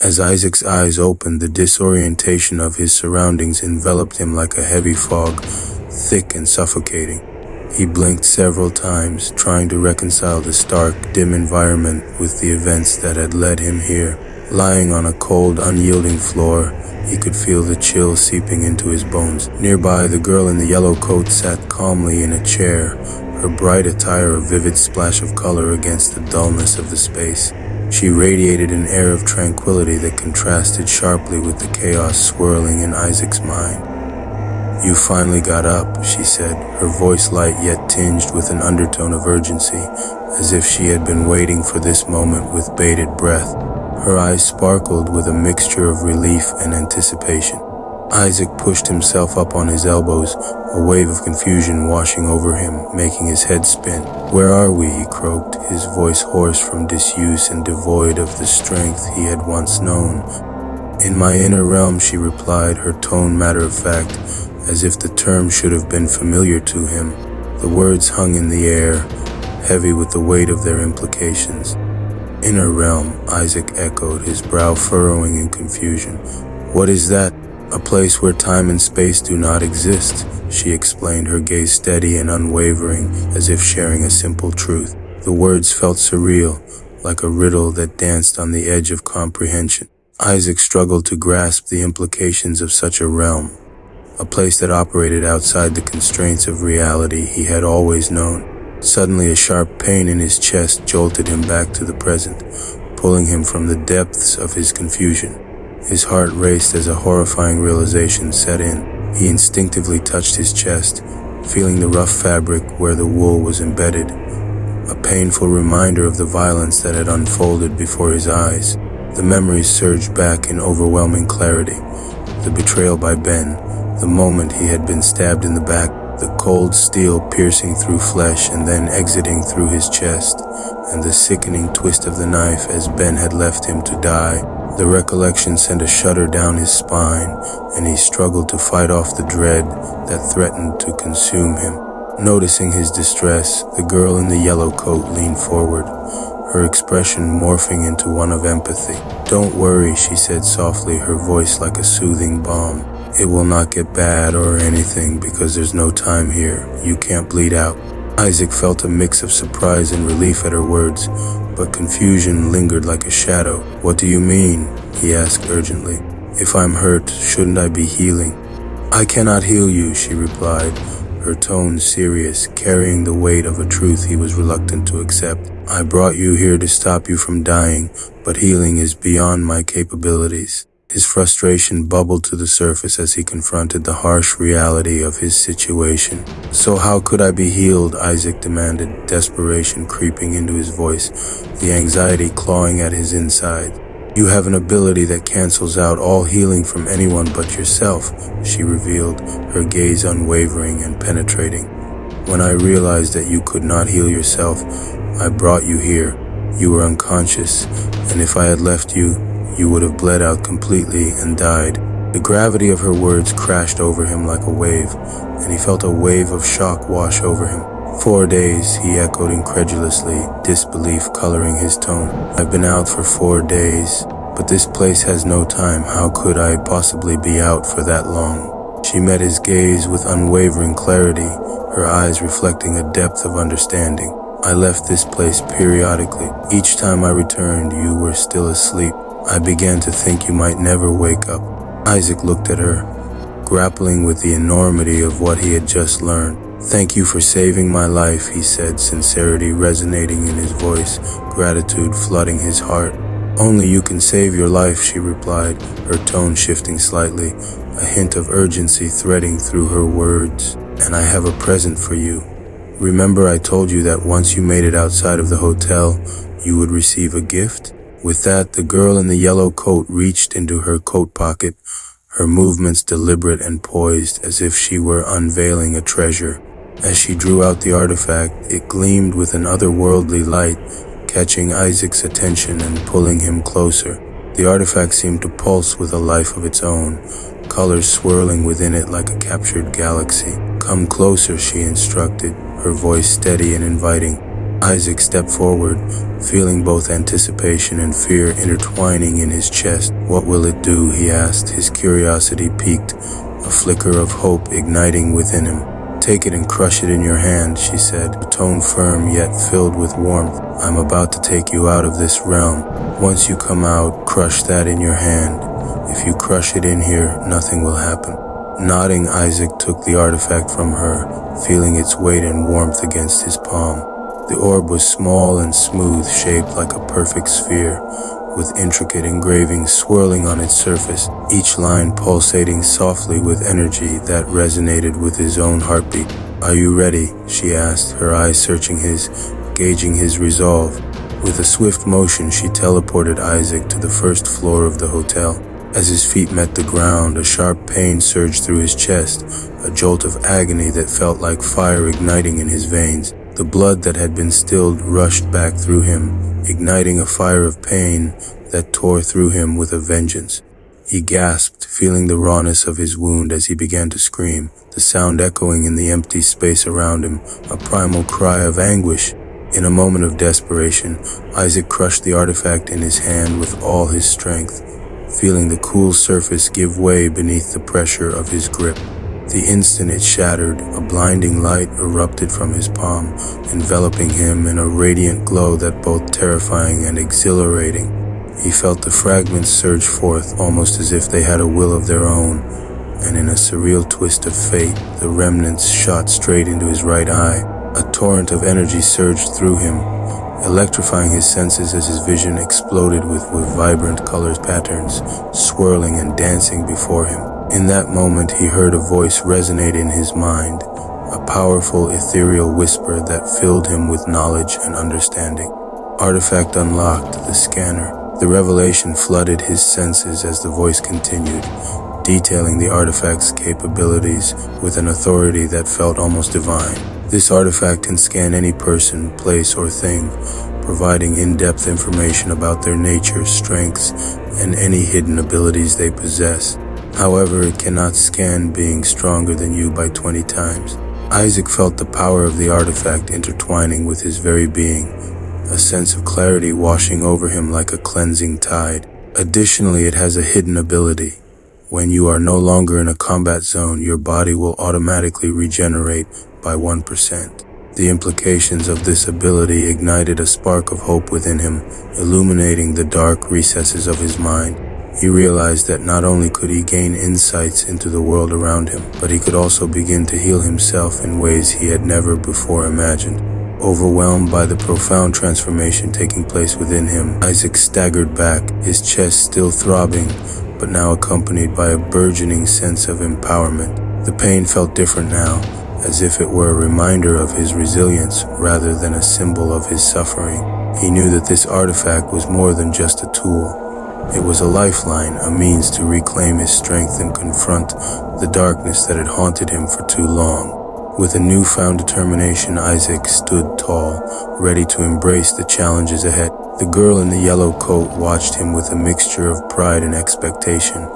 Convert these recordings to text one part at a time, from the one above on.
As Isaac's eyes opened, the disorientation of his surroundings enveloped him like a heavy fog, thick and suffocating. He blinked several times, trying to reconcile the stark, dim environment with the events that had led him here. Lying on a cold, unyielding floor, he could feel the chill seeping into his bones. Nearby, the girl in the yellow coat sat calmly in a chair, her bright attire a vivid splash of color against the dullness of the space. She radiated an air of tranquility that contrasted sharply with the chaos swirling in Isaac's mind. "You finally got up," she said, her voice light yet tinged with an undertone of urgency, as if she had been waiting for this moment with bated breath. Her eyes sparkled with a mixture of relief and anticipation. Isaac pushed himself up on his elbows, a wave of confusion washing over him, making his head spin. "Where are we?" he croaked, his voice hoarse from disuse and devoid of the strength he had once known. "In my inner realm," she replied, her tone matter-of-fact, as if the term should have been familiar to him. The words hung in the air, heavy with the weight of their implications. "Inner realm," Isaac echoed, his brow furrowing in confusion. "What is that?" "A place where time and space do not exist," she explained, her gaze steady and unwavering, as if sharing a simple truth. The words felt surreal, like a riddle that danced on the edge of comprehension. Isaac struggled to grasp the implications of such a realm, a place that operated outside the constraints of reality he had always known. Suddenly, a sharp pain in his chest jolted him back to the present, pulling him from the depths of his confusion. His heart raced as a horrifying realization set in. He instinctively touched his chest, feeling the rough fabric where the wool was embedded, a painful reminder of the violence that had unfolded before his eyes. The memories surged back in overwhelming clarity. The betrayal by Ben, the moment he had been stabbed in the back, the cold steel piercing through flesh and then exiting through his chest, and the sickening twist of the knife as Ben had left him to die. The recollection sent a shudder down his spine, and he struggled to fight off the dread that threatened to consume him. Noticing his distress, the girl in the yellow coat leaned forward, her expression morphing into one of empathy. "Don't worry," she said softly, her voice like a soothing balm. "It will not get bad or anything because there's no time here. You can't bleed out." Isaac felt a mix of surprise and relief at her words, but confusion lingered like a shadow. "What do you mean?" he asked urgently. "If I'm hurt, shouldn't I be healing?" "I cannot heal you," she replied, her tone serious, carrying the weight of a truth he was reluctant to accept. "I brought you here to stop you from dying, but healing is beyond my capabilities." His frustration bubbled to the surface as he confronted the harsh reality of his situation. "So how could I be healed?" Isaac demanded, desperation creeping into his voice, the anxiety clawing at his inside. "You have an ability that cancels out all healing from anyone but yourself," she revealed, her gaze unwavering and penetrating. "When I realized that you could not heal yourself, I brought you here. You were unconscious, and if I had left you, you would have bled out completely and died." The gravity of her words crashed over him like a wave, and he felt a wave of shock wash over him. 4 days, he echoed incredulously, disbelief coloring his tone. "I've been out for 4 days, but this place has no time. How could I possibly be out for that long?" She met his gaze with unwavering clarity, her eyes reflecting a depth of understanding. "I left this place periodically. Each time I returned, you were still asleep. I began to think you might never wake up." Isaac looked at her, grappling with the enormity of what he had just learned. "Thank you for saving my life," he said, sincerity resonating in his voice, gratitude flooding his heart. "Only you can save your life," she replied, her tone shifting slightly, a hint of urgency threading through her words. "And I have a present for you. Remember I told you that once you made it outside of the hotel, you would receive a gift?" With that, the girl in the yellow coat reached into her coat pocket, her movements deliberate and poised as if she were unveiling a treasure. As she drew out the artifact, it gleamed with an otherworldly light, catching Isaac's attention and pulling him closer. The artifact seemed to pulse with a life of its own, colors swirling within it like a captured galaxy. "Come closer," she instructed, her voice steady and inviting. Isaac stepped forward, feeling both anticipation and fear intertwining in his chest. "What will it do?" he asked, his curiosity piqued, a flicker of hope igniting within him. "Take it and crush it in your hand," she said, her tone firm yet filled with warmth. "I'm about to take you out of this realm. Once you come out, crush that in your hand. If you crush it in here, nothing will happen." Nodding, Isaac took the artifact from her, feeling its weight and warmth against his palm. The orb was small and smooth, shaped like a perfect sphere, with intricate engravings swirling on its surface, each line pulsating softly with energy that resonated with his own heartbeat. "Are you ready?" she asked, her eyes searching his, gauging his resolve. With a swift motion, she teleported Isaac to the first floor of the hotel. As his feet met the ground, a sharp pain surged through his chest, a jolt of agony that felt like fire igniting in his veins. The blood that had been stilled rushed back through him, igniting a fire of pain that tore through him with a vengeance. He gasped, feeling the rawness of his wound as he began to scream, the sound echoing in the empty space around him, a primal cry of anguish. In a moment of desperation, Isaac crushed the artifact in his hand with all his strength, feeling the cool surface give way beneath the pressure of his grip. The instant it shattered, a blinding light erupted from his palm, enveloping him in a radiant glow that both terrifying and exhilarating. He felt the fragments surge forth, almost as if they had a will of their own, and in a surreal twist of fate, the remnants shot straight into his right eye. A torrent of energy surged through him, electrifying his senses as his vision exploded with vibrant color patterns, swirling and dancing before him. In that moment, he heard a voice resonate in his mind, a powerful ethereal whisper that filled him with knowledge and understanding. Artifact unlocked, the scanner. The revelation flooded his senses as the voice continued, detailing the artifact's capabilities with an authority that felt almost divine. "This artifact can scan any person, place, or thing, providing in-depth information about their nature, strengths, and any hidden abilities they possess. However, it cannot scan being stronger than you by 20 times." Isaac felt the power of the artifact intertwining with his very being, a sense of clarity washing over him like a cleansing tide. Additionally, it has a hidden ability. When you are no longer in a combat zone, your body will automatically regenerate by 1%. The implications of this ability ignited a spark of hope within him, illuminating the dark recesses of his mind. He realized that not only could he gain insights into the world around him, but he could also begin to heal himself in ways he had never before imagined. Overwhelmed by the profound transformation taking place within him, Isaac staggered back, his chest still throbbing, but now accompanied by a burgeoning sense of empowerment. The pain felt different now, as if it were a reminder of his resilience rather than a symbol of his suffering. He knew that this artifact was more than just a tool. It was a lifeline, a means to reclaim his strength and confront the darkness that had haunted him for too long. With a newfound determination, Isaac stood tall, ready to embrace the challenges ahead. The girl in the yellow coat watched him with a mixture of pride and expectation,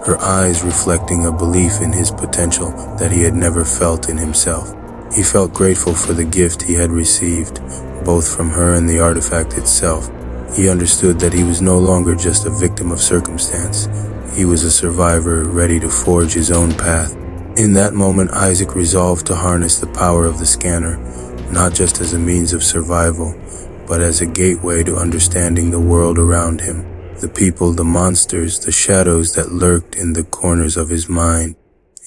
her eyes reflecting a belief in his potential that he had never felt in himself. He felt grateful for the gift he had received, both from her and the artifact itself. He understood that he was no longer just a victim of circumstance. He was a survivor, ready to forge his own path. In that moment, Isaac resolved to harness the power of the scanner, not just as a means of survival, but as a gateway to understanding the world around him, the people, the monsters, the shadows that lurked in the corners of his mind.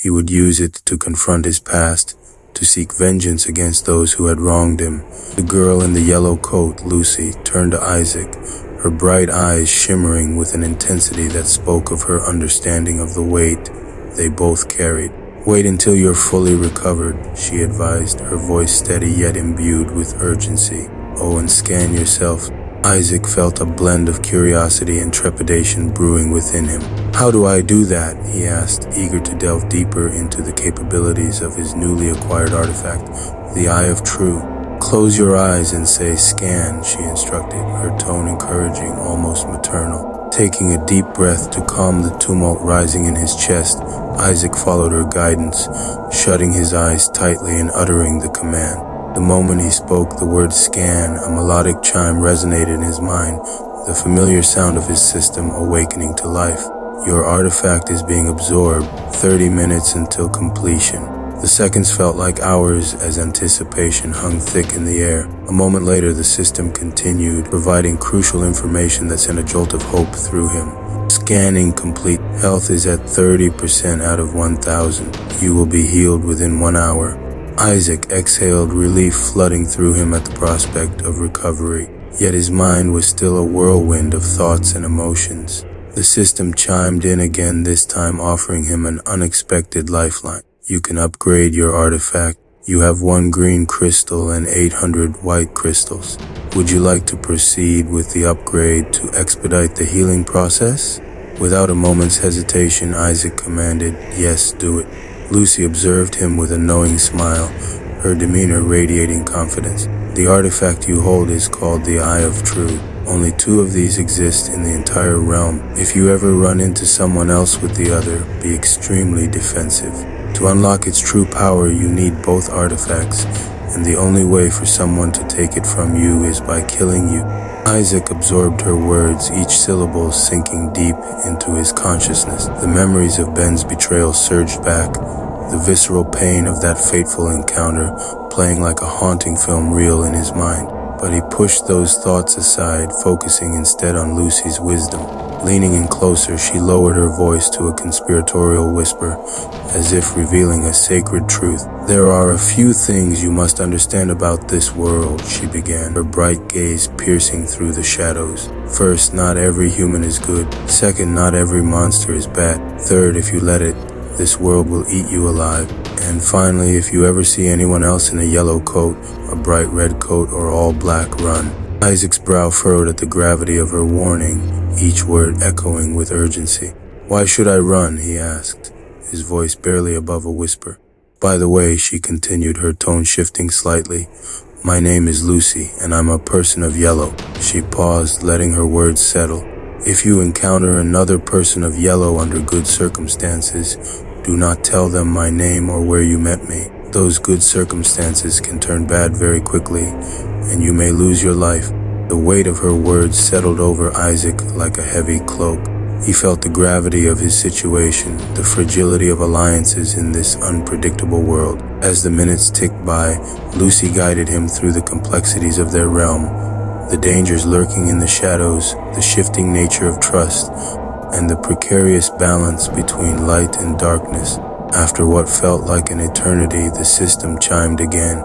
He would use it to confront his past, to seek vengeance against those who had wronged him. The girl in the yellow coat, Lucy, turned to Isaac, her bright eyes shimmering with an intensity that spoke of her understanding of the weight they both carried. "Wait until you're fully recovered," she advised, her voice steady yet imbued with urgency. "Oh, and scan yourself." Isaac felt a blend of curiosity and trepidation brewing within him. "How do I do that?" he asked, eager to delve deeper into the capabilities of his newly acquired artifact, the Eye of True. "Close your eyes and say scan," she instructed, her tone encouraging, almost maternal. Taking a deep breath to calm the tumult rising in his chest, Isaac followed her guidance, shutting his eyes tightly and uttering the command. The moment he spoke the word scan, a melodic chime resonated in his mind, the familiar sound of his system awakening to life. Your artifact is being absorbed, 30 minutes until completion. The seconds felt like hours as anticipation hung thick in the air. A moment later, the system continued, providing crucial information that sent a jolt of hope through him. Scanning complete. Health is at 30% out of 1,000. You will be healed within 1 hour. Isaac exhaled, relief flooding through him at the prospect of recovery. Yet his mind was still a whirlwind of thoughts and emotions. The system chimed in again, this time offering him an unexpected lifeline. You can upgrade your artifact. You have 1 green crystal and 800 white crystals. Would you like to proceed with the upgrade to expedite the healing process? Without a moment's hesitation, Isaac commanded, "Yes, do it." Lucy observed him with a knowing smile, her demeanor radiating confidence. The artifact you hold is called the Eye of Truth. Only 2 of these exist in the entire realm. If you ever run into someone else with the other, be extremely defensive. To unlock its true power, you need both artifacts, and the only way for someone to take it from you is by killing you. Isaac absorbed her words, each syllable sinking deep into his consciousness. The memories of Ben's betrayal surged back, the visceral pain of that fateful encounter playing like a haunting film reel in his mind. But he pushed those thoughts aside, focusing instead on Lucy's wisdom. Leaning in closer, she lowered her voice to a conspiratorial whisper, as if revealing a sacred truth. "There are a few things you must understand about this world," she began, her bright gaze piercing through the shadows. "First, not every human is good. Second, not every monster is bad. Third, if you let it, this world will eat you alive. And finally, if you ever see anyone else in a yellow coat, a bright red coat, or all black, run." Isaac's brow furrowed at the gravity of her warning, each word echoing with urgency. "Why should I run?" he asked, his voice barely above a whisper. "By the way," she continued, her tone shifting slightly, "my name is Lucy, and I'm a person of yellow." She paused, letting her words settle. "If you encounter another person of yellow under good circumstances, do not tell them my name or where you met me. Those good circumstances can turn bad very quickly, and you may lose your life." The weight of her words settled over Isaac like a heavy cloak. He felt the gravity of his situation, the fragility of alliances in this unpredictable world. As the minutes ticked by, Lucy guided him through the complexities of their realm, the dangers lurking in the shadows, the shifting nature of trust, and the precarious balance between light and darkness. After what felt like an eternity, the system chimed again,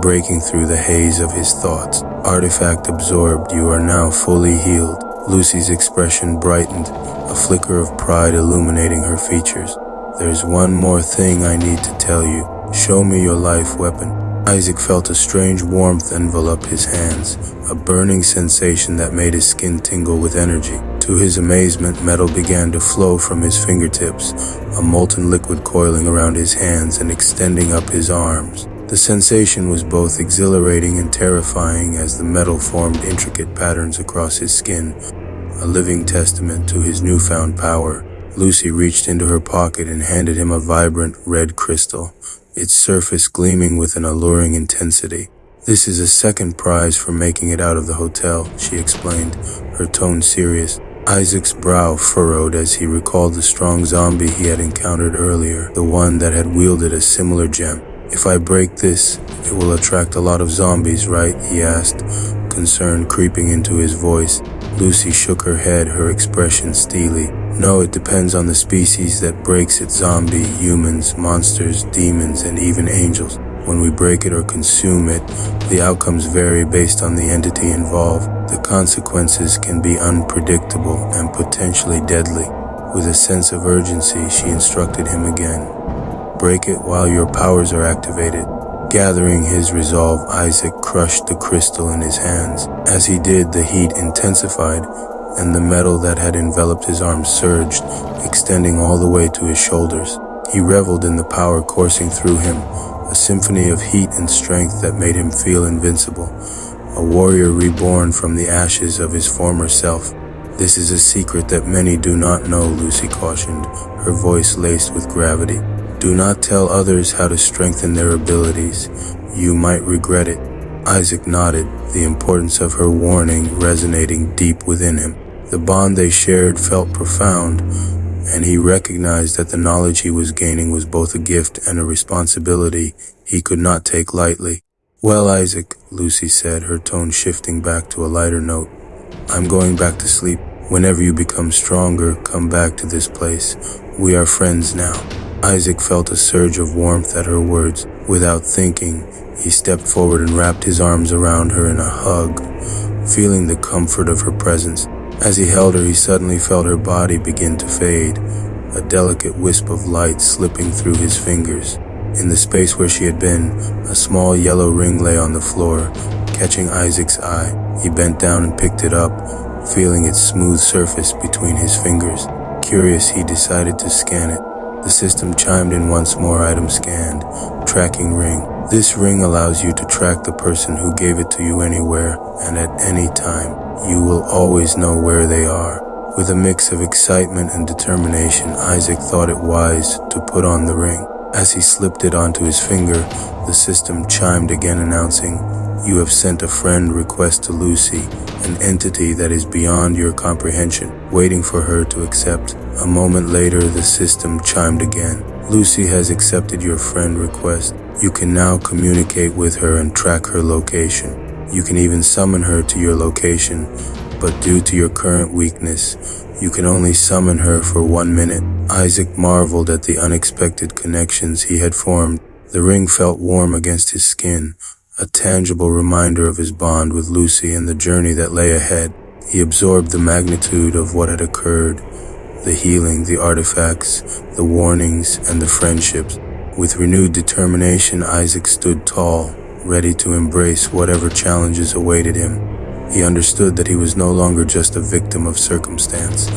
breaking through the haze of his thoughts. "Artifact absorbed, you are now fully healed." Lucy's expression brightened, a flicker of pride illuminating her features. "There's one more thing I need to tell you. Show me your life weapon." Isaac felt a strange warmth envelop his hands, a burning sensation that made his skin tingle with energy. To his amazement, metal began to flow from his fingertips, a molten liquid coiling around his hands and extending up his arms. The sensation was both exhilarating and terrifying as the metal formed intricate patterns across his skin, a living testament to his newfound power. Lucy reached into her pocket and handed him a vibrant red crystal, its surface gleaming with an alluring intensity. "This is a second prize for making it out of the hotel," she explained, her tone serious. Isaac's brow furrowed as he recalled the strong zombie he had encountered earlier, the one that had wielded a similar gem. "If I break this, it will attract a lot of zombies, right?" he asked, concern creeping into his voice. Lucy shook her head, her expression steely. "No, it depends on the species that breaks it. Zombie, humans, monsters, demons, and even angels. When we break it or consume it, the outcomes vary based on the entity involved. The consequences can be unpredictable and potentially deadly." With a sense of urgency, she instructed him again. "Break it while your powers are activated." Gathering his resolve, Isaac crushed the crystal in his hands. As he did, the heat intensified, and the metal that had enveloped his arm surged, extending all the way to his shoulders. He reveled in the power coursing through him, a symphony of heat and strength that made him feel invincible, a warrior reborn from the ashes of his former self. "This is a secret that many do not know," Lucy cautioned, her voice laced with gravity. "Do not tell others how to strengthen their abilities. You might regret it." Isaac nodded, the importance of her warning resonating deep within him. The bond they shared felt profound, and he recognized that the knowledge he was gaining was both a gift and a responsibility he could not take lightly. "Well, Isaac," Lucy said, her tone shifting back to a lighter note, "I'm going back to sleep. Whenever you become stronger, come back to this place. We are friends now." Isaac felt a surge of warmth at her words. Without thinking, he stepped forward and wrapped his arms around her in a hug, feeling the comfort of her presence. As he held her, he suddenly felt her body begin to fade, a delicate wisp of light slipping through his fingers. In the space where she had been, a small yellow ring lay on the floor, catching Isaac's eye. He bent down and picked it up, feeling its smooth surface between his fingers. Curious, he decided to scan it. The system chimed in once more. Item scanned. Tracking ring. This ring allows you to track the person who gave it to you anywhere and at any time. You will always know where they are. With a mix of excitement and determination, Isaac thought it wise to put on the ring. As he slipped it onto his finger, the system chimed again, announcing, "You have sent a friend request to Lucy, an entity that is beyond your comprehension," waiting for her to accept. A moment later, the system chimed again. "Lucy has accepted your friend request. You can now communicate with her and track her location. You can even summon her to your location, but due to your current weakness, you can only summon her for 1 minute." Isaac marveled at the unexpected connections he had formed. The ring felt warm against his skin, a tangible reminder of his bond with Lucy and the journey that lay ahead. He absorbed the magnitude of what had occurred, the healing, the artifacts, the warnings, and the friendships. With renewed determination, Isaac stood tall, ready to embrace whatever challenges awaited him. He understood that he was no longer just a victim of circumstance.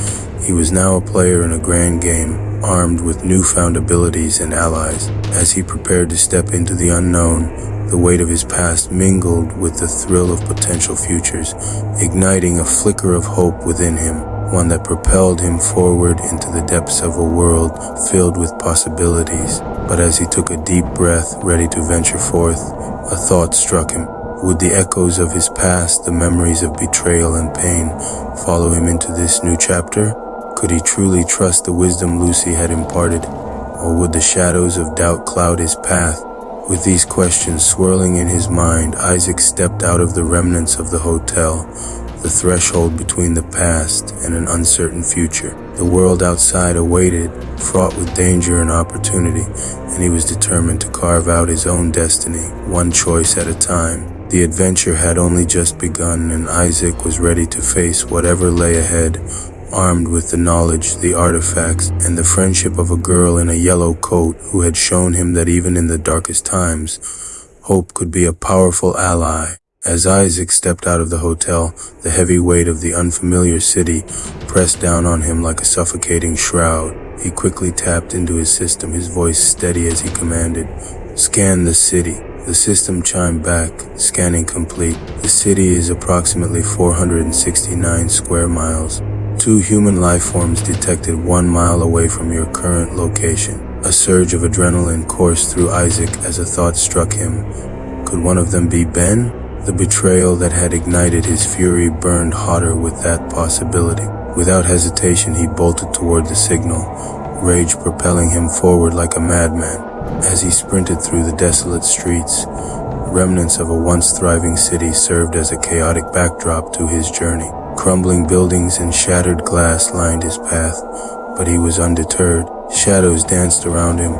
He was now a player in a grand game, armed with newfound abilities and allies. As he prepared to step into the unknown, the weight of his past mingled with the thrill of potential futures, igniting a flicker of hope within him, one that propelled him forward into the depths of a world filled with possibilities. But as he took a deep breath, ready to venture forth, a thought struck him. Would the echoes of his past, the memories of betrayal and pain, follow him into this new chapter? Could he truly trust the wisdom Lucy had imparted, or would the shadows of doubt cloud his path? With these questions swirling in his mind, Isaac stepped out of the remnants of the hotel, the threshold between the past and an uncertain future. The world outside awaited, fraught with danger and opportunity, and he was determined to carve out his own destiny, one choice at a time. The adventure had only just begun, and Isaac was ready to face whatever lay ahead, armed with the knowledge, the artifacts, and the friendship of a girl in a yellow coat who had shown him that even in the darkest times, hope could be a powerful ally. As Isaac stepped out of the hotel, the heavy weight of the unfamiliar city pressed down on him like a suffocating shroud. He quickly tapped into his system, his voice steady as he commanded, "Scan the city." The system chimed back, scanning complete. The city is approximately 469 square miles. 2 human life forms detected 1 mile away from your current location. A surge of adrenaline coursed through Isaac as a thought struck him. Could one of them be Ben? The betrayal that had ignited his fury burned hotter with that possibility. Without hesitation, he bolted toward the signal, rage propelling him forward like a madman. As he sprinted through the desolate streets, remnants of a once thriving city served as a chaotic backdrop to his journey. Crumbling buildings and shattered glass lined his path, but he was undeterred. Shadows danced around him,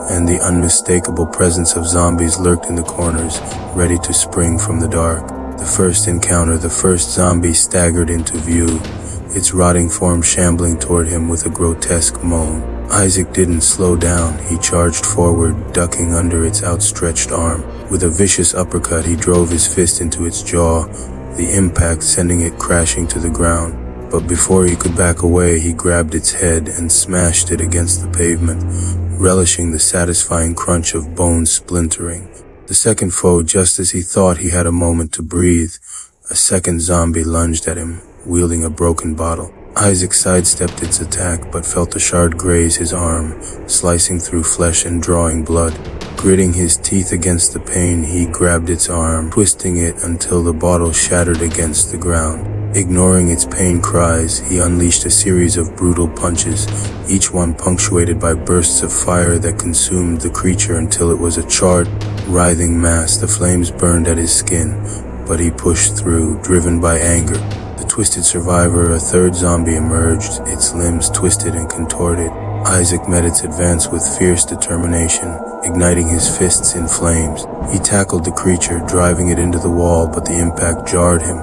and the unmistakable presence of zombies lurked in the corners, ready to spring from the dark. The first encounter, the first zombie staggered into view, its rotting form shambling toward him with a grotesque moan. Isaac didn't slow down. He charged forward, ducking under its outstretched arm. With a vicious uppercut, he drove his fist into its jaw, the impact sending it crashing to the ground. But before he could back away, he grabbed its head and smashed it against the pavement, relishing the satisfying crunch of bones splintering. The second foe, just as he thought he had a moment to breathe, a second zombie lunged at him, wielding a broken bottle. Isaac sidestepped its attack, but felt a shard graze his arm, slicing through flesh and drawing blood. Gritting his teeth against the pain, he grabbed its arm, twisting it until the bottle shattered against the ground. Ignoring its pain cries, he unleashed a series of brutal punches, each one punctuated by bursts of fire that consumed the creature until it was a charred, writhing mass. The flames burned at his skin, but he pushed through, driven by anger. The twisted survivor, a third zombie, emerged, its limbs twisted and contorted. Isaac met its advance with fierce determination, igniting his fists in flames. He tackled the creature, driving it into the wall, but the impact jarred him.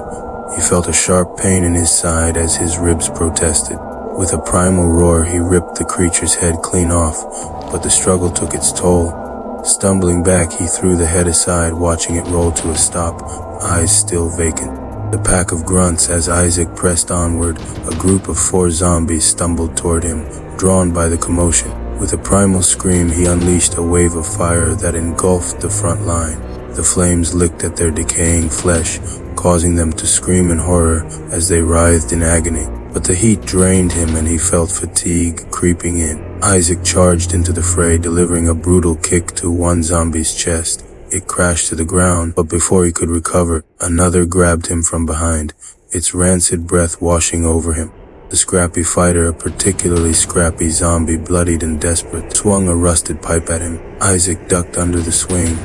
He felt a sharp pain in his side as his ribs protested. With a primal roar, he ripped the creature's head clean off, but the struggle took its toll. Stumbling back, he threw the head aside, watching it roll to a stop, eyes still vacant. The pack of grunts as Isaac pressed onward. A group of 4 zombies stumbled toward him, drawn by the commotion. With a primal scream, he unleashed a wave of fire that engulfed the front line. The flames licked at their decaying flesh, causing them to scream in horror as they writhed in agony. But the heat drained him and he felt fatigue creeping in. Isaac charged into the fray, delivering a brutal kick to one zombie's chest. It crashed to the ground, but before he could recover, another grabbed him from behind, its rancid breath washing over him. The scrappy fighter, a particularly scrappy zombie, bloodied and desperate, swung a rusted pipe at him. Isaac ducked under the swing,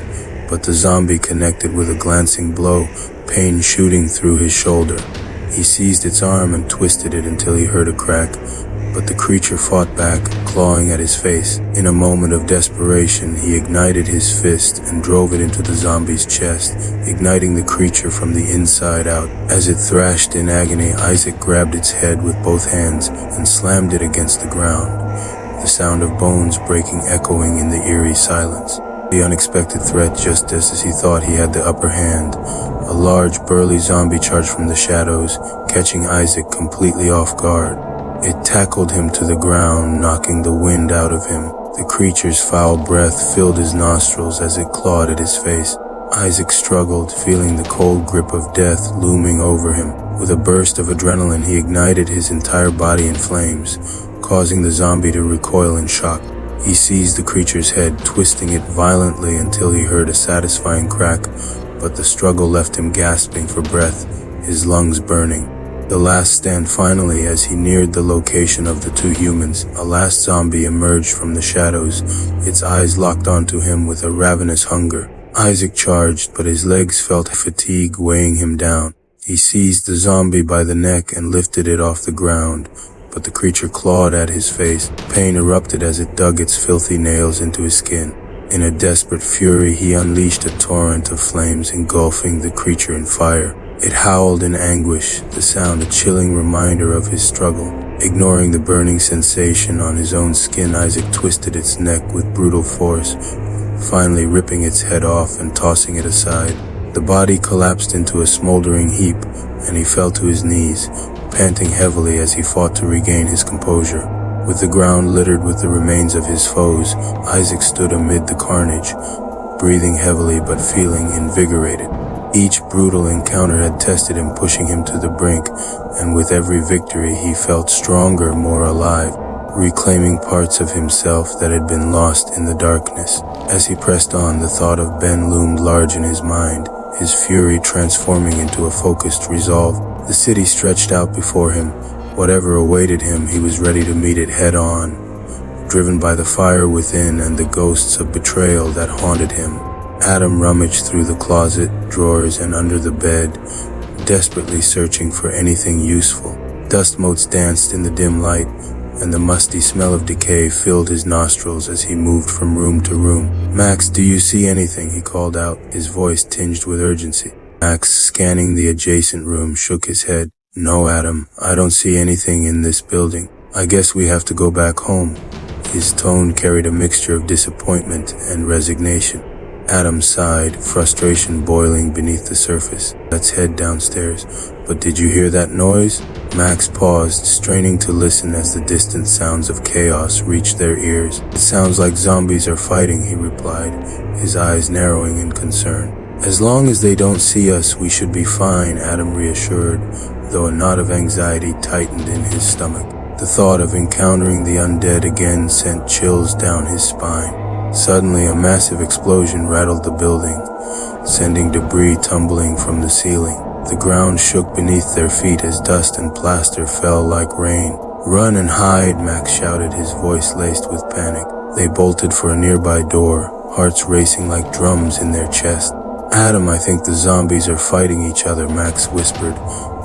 but the zombie connected with a glancing blow, pain shooting through his shoulder. He seized its arm and twisted it until he heard a crack, but the creature fought back, clawing at his face. In a moment of desperation, he ignited his fist and drove it into the zombie's chest, igniting the creature from the inside out. As it thrashed in agony, Isaac grabbed its head with both hands and slammed it against the ground, the sound of bones breaking echoing in the eerie silence. The unexpected threat, just as he thought he had the upper hand. A large, burly zombie charged from the shadows, catching Isaac completely off guard. It tackled him to the ground, knocking the wind out of him. The creature's foul breath filled his nostrils as it clawed at his face. Isaac struggled, feeling the cold grip of death looming over him. With a burst of adrenaline, he ignited his entire body in flames, causing the zombie to recoil in shock. He seized the creature's head, twisting it violently until he heard a satisfying crack, but the struggle left him gasping for breath, his lungs burning. The last stand finally, as he neared the location of the 2 humans, a last zombie emerged from the shadows, its eyes locked onto him with a ravenous hunger. Isaac charged, but his legs felt fatigue weighing him down. He seized the zombie by the neck and lifted it off the ground, but the creature clawed at his face. Pain erupted as it dug its filthy nails into his skin. In a desperate fury, he unleashed a torrent of flames, engulfing the creature in fire. It howled in anguish, the sound a chilling reminder of his struggle. Ignoring the burning sensation on his own skin, Isaac twisted its neck with brutal force, finally ripping its head off and tossing it aside. The body collapsed into a smoldering heap, and he fell to his knees, panting heavily as he fought to regain his composure. With the ground littered with the remains of his foes, Isaac stood amid the carnage, breathing heavily but feeling invigorated. Each brutal encounter had tested him, pushing him to the brink, and with every victory he felt stronger, more alive, reclaiming parts of himself that had been lost in the darkness. As he pressed on, the thought of Ben loomed large in his mind, his fury transforming into a focused resolve. The city stretched out before him. Whatever awaited him, he was ready to meet it head-on, driven by the fire within and the ghosts of betrayal that haunted him. Adam rummaged through the closet, drawers, and under the bed, desperately searching for anything useful. Dust motes danced in the dim light, and the musty smell of decay filled his nostrils as he moved from room to room. "Max, do you see anything?" he called out, his voice tinged with urgency. Max, scanning the adjacent room, shook his head. "No, Adam, I don't see anything in this building. I guess we have to go back home." His tone carried a mixture of disappointment and resignation. Adam sighed, frustration boiling beneath the surface. "Let's head downstairs." "But did you hear that noise?" Max paused, straining to listen as the distant sounds of chaos reached their ears. "It sounds like zombies are fighting," he replied, his eyes narrowing in concern. "As long as they don't see us, we should be fine," Adam reassured, though a knot of anxiety tightened in his stomach. The thought of encountering the undead again sent chills down his spine. Suddenly, a massive explosion rattled the building, sending debris tumbling from the ceiling. The ground shook beneath their feet as dust and plaster fell like rain. "Run and hide," Max shouted, his voice laced with panic. They bolted for a nearby door, hearts racing like drums in their chest. "Adam, I think the zombies are fighting each other," Max whispered,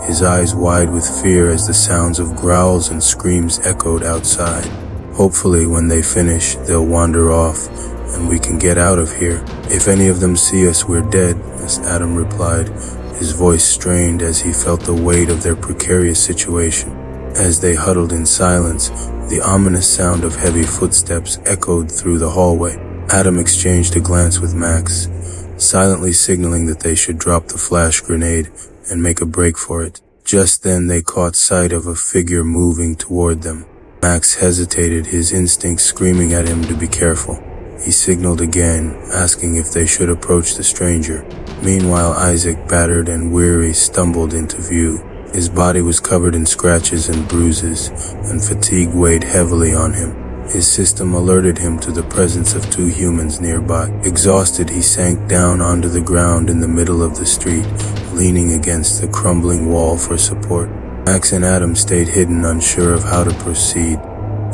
his eyes wide with fear as the sounds of growls and screams echoed outside. "Hopefully, when they finish, they'll wander off, and we can get out of here. If any of them see us, we're dead," as Adam replied, his voice strained as he felt the weight of their precarious situation. As they huddled in silence, the ominous sound of heavy footsteps echoed through the hallway. Adam exchanged a glance with Max, silently signaling that they should drop the flash grenade and make a break for it. Just then they caught sight of a figure moving toward them. Max hesitated, his instincts screaming at him to be careful. He signaled again, asking if they should approach the stranger. Meanwhile, Isaac, battered and weary, stumbled into view. His body was covered in scratches and bruises, and fatigue weighed heavily on him. His system alerted him to the presence of two humans nearby. Exhausted, he sank down onto the ground in the middle of the street, leaning against the crumbling wall for support. Max and Adam stayed hidden, unsure of how to proceed.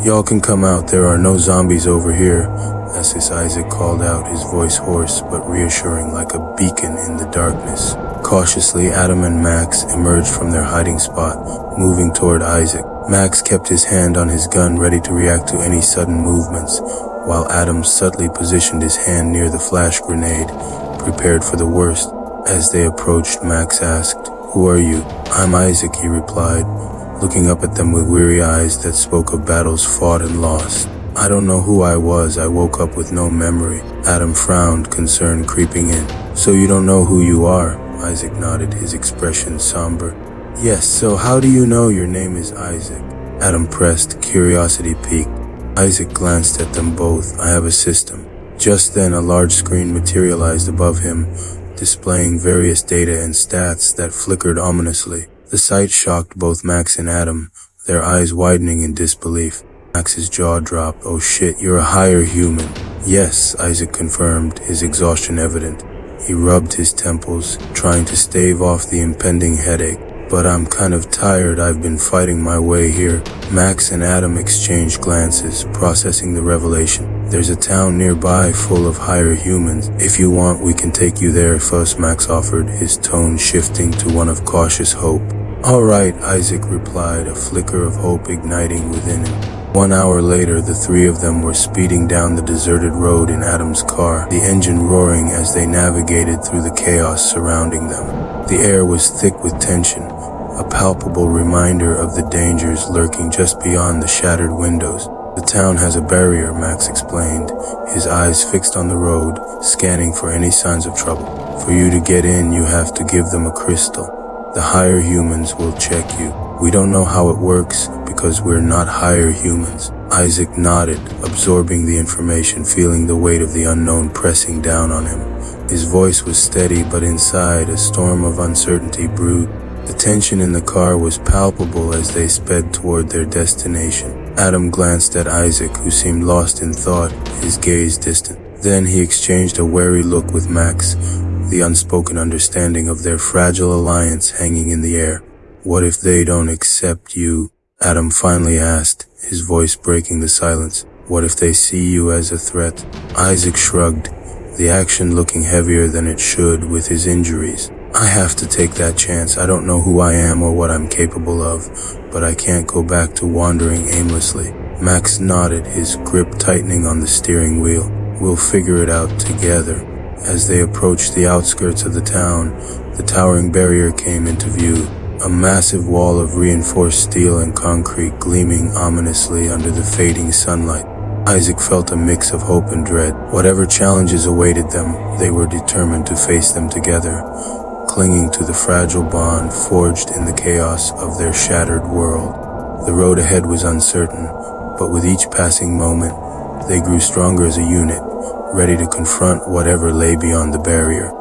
"Y'all can come out, there are no zombies over here," as Isaac called out, his voice hoarse but reassuring like a beacon in the darkness. Cautiously, Adam and Max emerged from their hiding spot, moving toward Isaac. Max kept his hand on his gun, ready to react to any sudden movements, while Adam subtly positioned his hand near the flash grenade, prepared for the worst. As they approached, Max asked, "Who are you?" "I'm Isaac," he replied, looking up at them with weary eyes that spoke of battles fought and lost. "I don't know who I was. I woke up with no memory." Adam frowned, concern creeping in. "So you don't know who you are?" Isaac nodded, his expression somber. "Yes, so how do you know your name is Isaac?" Adam pressed, curiosity piqued. Isaac glanced at them both. "I have a system." Just then, a large screen materialized above him, displaying various data and stats that flickered ominously. The sight shocked both Max and Adam, their eyes widening in disbelief. Max's jaw dropped. "Oh shit, you're a higher human." "Yes," Isaac confirmed, his exhaustion evident. He rubbed his temples, trying to stave off the impending headache. "But I'm kind of tired. I've been fighting my way here." Max and Adam exchanged glances, processing the revelation. "There's a town nearby full of higher humans. If you want, we can take you there first," Max offered, his tone shifting to one of cautious hope. "All right," Isaac replied, a flicker of hope igniting within him. 1 hour later, the three of them were speeding down the deserted road in Adam's car, the engine roaring as they navigated through the chaos surrounding them. The air was thick with tension, a palpable reminder of the dangers lurking just beyond the shattered windows. "The town has a barrier," Max explained, his eyes fixed on the road, scanning for any signs of trouble. "For you to get in, you have to give them a crystal. The higher humans will check you. We don't know how it works because we're not higher humans." Isaac nodded, absorbing the information, feeling the weight of the unknown pressing down on him. His voice was steady, but inside, a storm of uncertainty brewed. The tension in the car was palpable as they sped toward their destination. Adam glanced at Isaac, who seemed lost in thought, his gaze distant. Then he exchanged a wary look with Max, the unspoken understanding of their fragile alliance hanging in the air. "What if they don't accept you?" Adam finally asked, his voice breaking the silence. "What if they see you as a threat?" Isaac shrugged, the action looking heavier than it should with his injuries. "I have to take that chance. I don't know who I am or what I'm capable of, but I can't go back to wandering aimlessly." Max nodded, his grip tightening on the steering wheel. "We'll figure it out together." As they approached the outskirts of the town, the towering barrier came into view, a massive wall of reinforced steel and concrete gleaming ominously under the fading sunlight. Isaac felt a mix of hope and dread. Whatever challenges awaited them, they were determined to face them together, clinging to the fragile bond forged in the chaos of their shattered world. The road ahead was uncertain, but with each passing moment, they grew stronger as a unit, ready to confront whatever lay beyond the barrier.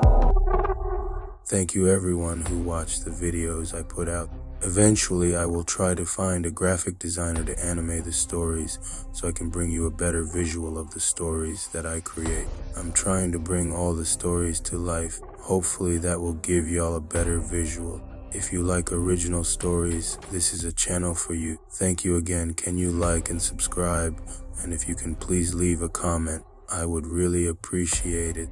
Thank you everyone who watched the videos I put out. Eventually, I will try to find a graphic designer to animate the stories so I can bring you a better visual of the stories that I create. I'm trying to bring all the stories to life. Hopefully that will give y'all a better visual. If you like original stories, this is a channel for you. Thank you again. Can you like and subscribe? And if you can please leave a comment, I would really appreciate it.